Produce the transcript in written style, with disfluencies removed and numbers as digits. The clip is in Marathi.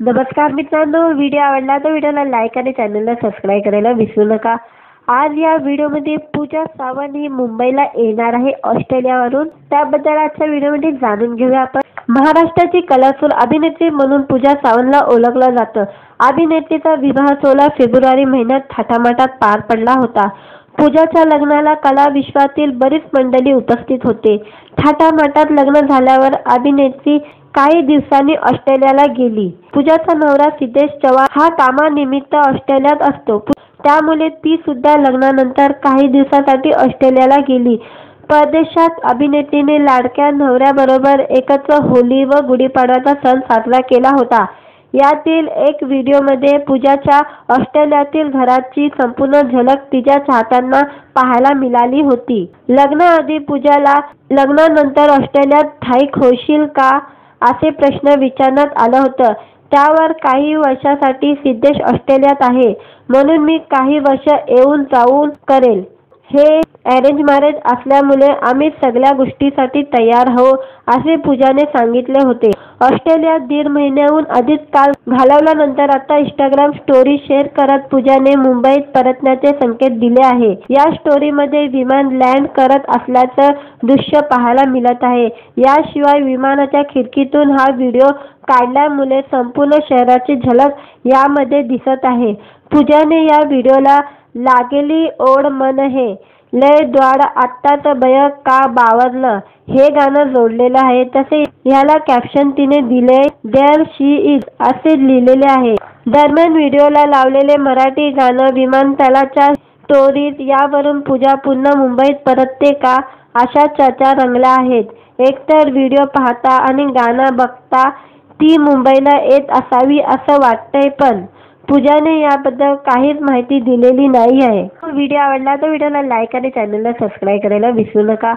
नमस्कार मित्रांनो, व्हिडिओ आवडला तर व्हिडिओला लाईक आणि चॅनलला सबस्क्राईब करायला विसरू नका। आज या व्हिडिओमध्ये पूजा सावंत ही मुंबईला येणार आहे ऑस्ट्रेलियावरून। त्याबद्दल आजच्या व्हिडिओमध्ये जाणून घेऊया आपण। महाराष्ट्राची कलासूर अभिनेत्री म्हणून पूजा सावंतला ओळखलं जातं। अभिनेत्रीचा विवाह 16 फेब्रुवारी महिन्यात थाटामाटात पार पडला होता। पूजाच्या लग्नाला कला विश्वातील बरीच मंडळी उपस्थित होते। थाटामाटात लग्न झाल्यावर अभिनेत्री काही दिवसांनी ऑस्ट्रेलियाला गेली। पूजाचा नवरा सिद्धेश चव्हाण हा कामानिमित्त ऑस्ट्रेलियात असतो, त्यामुळे ती सुद्धा लग्नानंतर काही दिवसांसाठी ऑस्ट्रेलियाला गेली। परदेशात अभिनेत्रीने लाडक्या नवऱ्याबरोबर एकत्र होली व गुढीपाडव्याचा सण साजरा केला होता। यातील एक व्हिडिओमध्ये पूजाच्या ऑस्ट्रेलियातील घराची संपूर्ण झलक तिच्या चाहत्यांना पाहायला मिळाली होती। लग्नाआधी पूजाला लग्नानंतर ऑस्ट्रेलियात स्थायिक होशील का असे प्रश्न विचारण्यात आलं होतं। त्यावर काही वर्षांसाठी सिद्धेश ऑस्ट्रेलियात आहे, म्हणून मी काही वर्ष येऊन जाऊन करेल। हे अरेंज मॅरेज असल्यामुळे आम्ही सगळ्या गोष्टींसाठी तयार आहोत, असे पूजाने सांगितले होते। ऑस्ट्रेलियात 1.5 महिन्याहून अधिक काळ घालवल्यानंतर आता इंस्टाग्राम स्टोरी शेअर करत पूजाने मुंबईत परतण्याचे संकेत दिले आहे। या स्टोरीमध्ये विमान लँड करत असल्याचं दृश्य पाहायला मिळत आहे। याशिवाय विमानाच्या खिडकीतून हा व्हिडिओ काढल्यामुळे संपूर्ण शहराची झलक यामध्ये दिसत आहे। पूजाने या व्हिडिओला लागेली ओढ मन हे लय द्वाड आत्ताच बय का बावरलं हे गाणं जोडलेलं आहे। तसे ह्याला कॅप्शन तिने दिले देअर शी इज असे लिहिलेले आहे। दरम्यान व्हिडिओला लावलेले मराठी गाणं विमानतळाच्या स्टोरीज यावरून पूजा पुन्हा मुंबईत परतते का अशा चर्चा रंगल्या आहेत। एकतर व्हिडिओ पाहता आणि गाणं बघता ती मुंबईला येत असावी असं वाटतंय, पण पूजाने याबद्दल काहीच माहिती दिलेली नाही आहे। व्हिडिओ आवडला तर व्हिडिओला लाईक आणि चॅनलला सबस्क्राईब करायला विसरू नका।